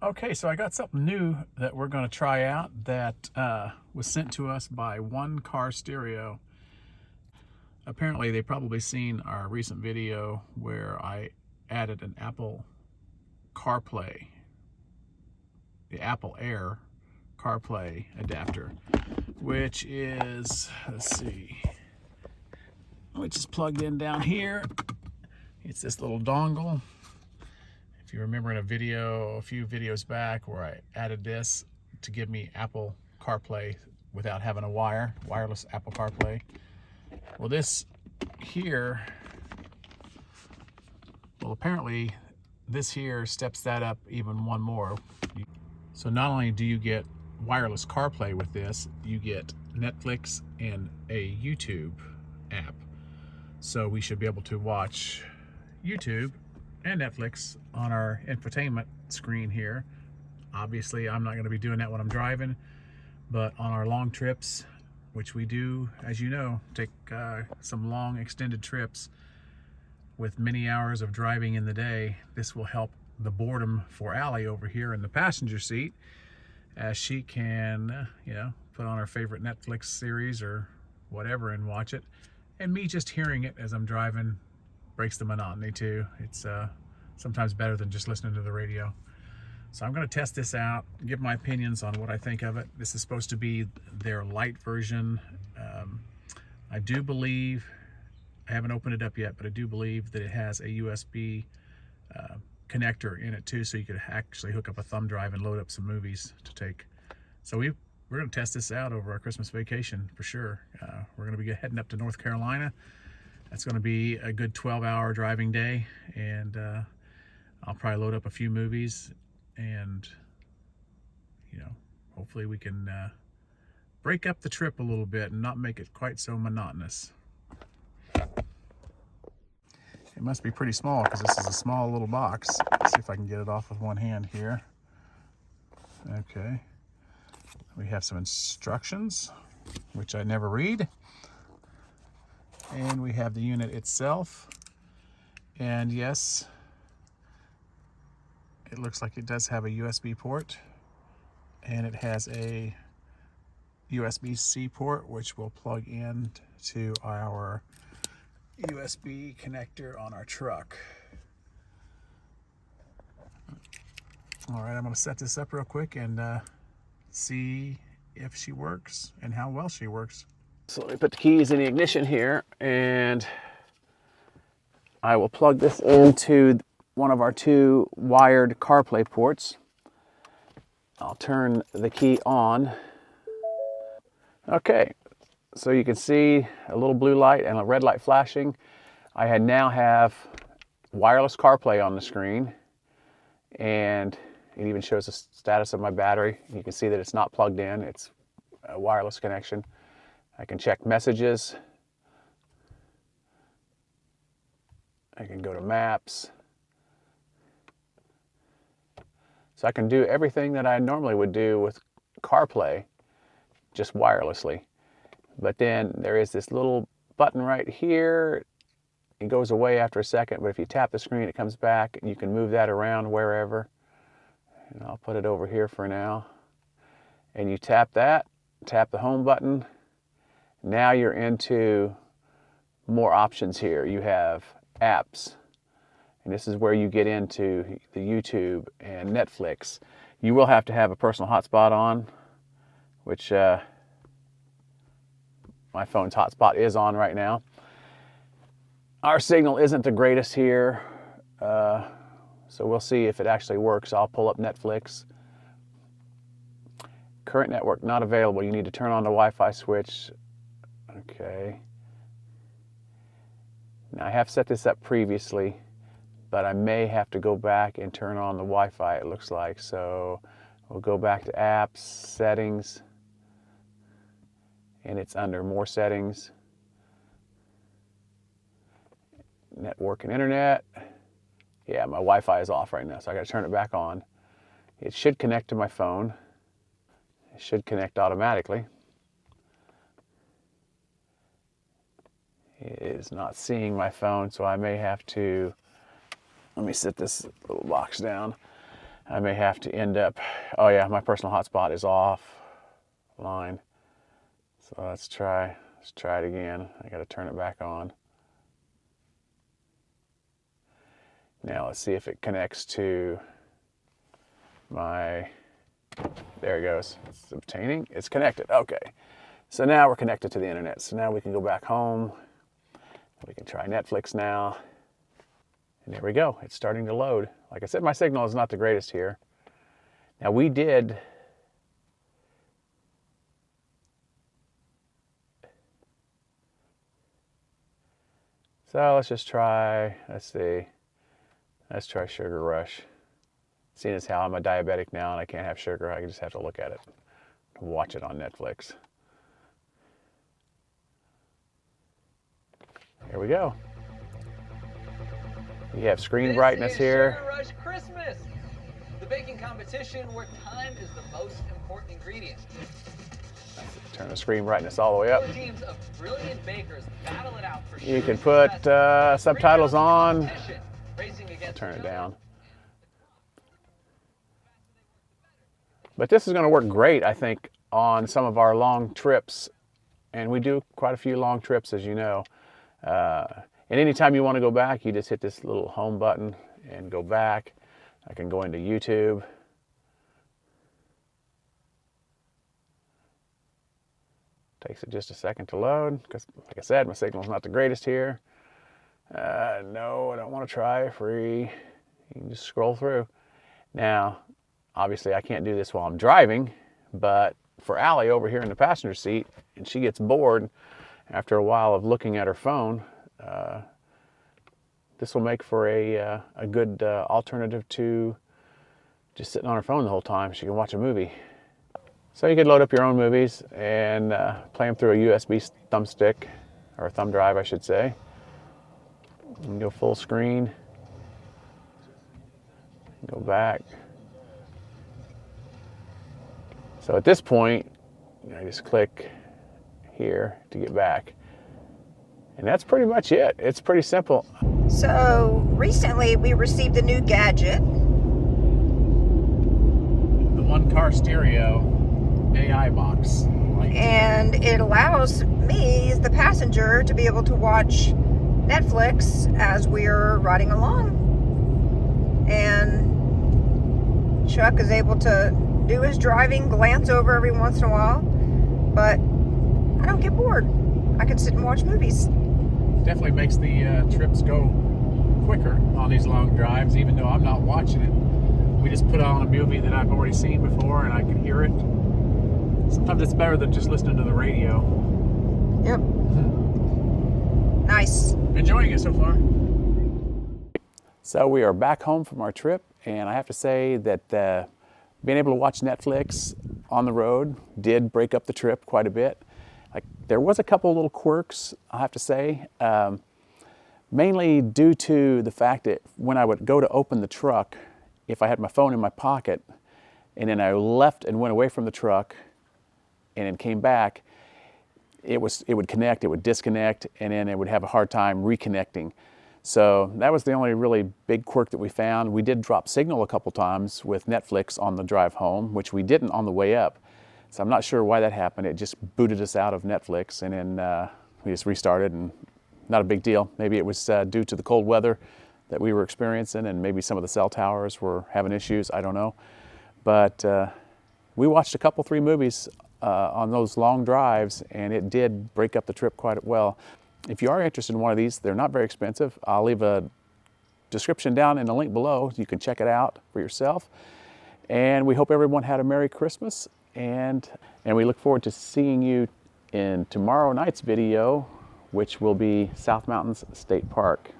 Okay, so I got something new that we're going to try out that was sent to us by Car Stereo. Apparently, they've probably seen our recent video where I added an Apple CarPlay, the Apple Air CarPlay adapter, which is, let's see, which is plugged in down here. It's this little dongle. If you remember in a few videos back, where I added this to give me Apple CarPlay without having a wireless Apple CarPlay. Well, this here, apparently this here steps that up even one more. So not only do you get wireless CarPlay with this, you get Netflix and a YouTube app. So we should be able to watch YouTube and Netflix on our infotainment screen here. Obviously, I'm not going to be doing that when I'm driving, but on our long trips, which we do, as you know, take some long extended trips with many hours of driving in the day, this will help the boredom for Alli over here in the passenger seat, as she can, put on her favorite Netflix series or whatever and watch it. And me just hearing it as I'm driving breaks the monotony too. It's sometimes better than just listening to the radio. So I'm going to test this out, give my opinions on what I think of it. This is supposed to be their light version. I do believe, I haven't opened it up yet, but I do believe that it has a USB connector in it too, so you could actually hook up a thumb drive and load up some movies to take. So we're going to test this out over our Christmas vacation for sure. We're going to be heading up to North Carolina. That's going to be a good 12-hour driving day, and I'll probably load up a few movies, and hopefully we can break up the trip a little bit and not make it quite so monotonous. It must be pretty small because this is a small little box. Let's see if I can get it off with one hand here. Okay. We have some instructions, which I never read. And we have the unit itself. And yes, it looks like it does have a USB port. And it has a USB-C port, which will plug in to our USB connector on our truck. All right, I'm going to set this up real quick and see if she works and how well she works. So let me put the keys in the ignition here, and I will plug this into one of our two wired CarPlay ports. I'll turn the key on. Okay, so you can see a little blue light and a red light flashing. I now have wireless CarPlay on the screen, and it even shows the status of my battery. You can see that it's not plugged in, it's a wireless connection. I can check messages. I can go to maps. So I can do everything that I normally would do with CarPlay, just wirelessly. But then there is this little button right here. It goes away after a second, but if you tap the screen, it comes back, and you can move that around wherever. And I'll put it over here for now. And you tap that, tap the home button. Now you're into more options here. You have apps, and this is where you get into the YouTube and Netflix. You will have to have a personal hotspot on, which my phone's hotspot is on right now. Our signal isn't the greatest here, so we'll see if it actually works. I'll pull up Netflix. Current network not available. You need to turn on the Wi-Fi switch. Okay. Now I have set this up previously, but I may have to go back and turn on the Wi-Fi, it looks like. So we'll go back to apps, settings, and it's under more settings. Network and internet. Yeah, my Wi-Fi is off right now, so I got to turn it back on. It should connect to my phone. It should connect automatically. It is not seeing my phone, so I may have to, let me set this little box down. I may have to end up, oh yeah, my personal hotspot is offline. So let's try it again. I gotta turn it back on. Now let's see if it connects to my, there it goes. It's obtaining, it's connected, okay. So now we're connected to the internet. So now we can go back home. We can try Netflix now. And there we go, it's starting to load. Like I said, my signal is not the greatest here. Now we did, so let's just try, let's see. Let's try Sugar Rush. Seeing as how I'm a diabetic now and I can't have sugar, I just have to look at it, watch it on Netflix. Here we go. We have screen brightness here. Sugar Rush Christmas, the baking competition where time is the most important ingredient. Turn the screen brightness all the way up. 4 teams of brilliant bakers battle it out for You can put subtitles on. Turn it down. But this is going to work great, I think, on some of our long trips. And we do quite a few long trips, as you know. And anytime you want to go back, you just hit this little home button and go back. I can go into YouTube. Takes it just a second to load, because like I said, my signal's not the greatest here. No, I don't want to try free. You can just scroll through. Now, obviously I can't do this while I'm driving, but for Allie over here in the passenger seat, and she gets bored after a while of looking at her phone, this will make for a good alternative to just sitting on her phone the whole time. She can watch a movie. So you could load up your own movies and play them through a USB thumbstick, or a thumb drive, I should say. You can go full screen, go back. So at this point, I just click here to get back. And that's pretty much it. It's pretty simple. So recently we received a new gadget. The one Car Stereo AI box. And it allows me, as the passenger, to be able to watch Netflix as we're riding along. And Chuck is able to do his driving, glance over every once in a while, but I don't get bored. I can sit and watch movies. Definitely makes the trips go quicker on these long drives, even though I'm not watching it. We just put on a movie that I've already seen before and I can hear it. Sometimes it's better than just listening to the radio. Yep. Nice. Enjoying it so far. So we are back home from our trip, and I have to say that being able to watch Netflix on the road did break up the trip quite a bit. Like, there was a couple of little quirks, I have to say, mainly due to the fact that when I would go to open the truck, if I had my phone in my pocket and then I left and went away from the truck and then came back, it would connect, it would disconnect, and then it would have a hard time reconnecting. So that was the only really big quirk that we found. We did drop signal a couple times with Netflix on the drive home, which we didn't on the way up. So I'm not sure why that happened. It just booted us out of Netflix, and then we just restarted, and not a big deal. Maybe it was due to the cold weather that we were experiencing, and maybe some of the cell towers were having issues, I don't know. But we watched a couple, 3 movies on those long drives, and it did break up the trip quite well. If you are interested in one of these, they're not very expensive. I'll leave a description down and a link below. You can check it out for yourself. And we hope everyone had a Merry Christmas, and we look forward to seeing you in tomorrow night's video, which will be South Mountains State Park.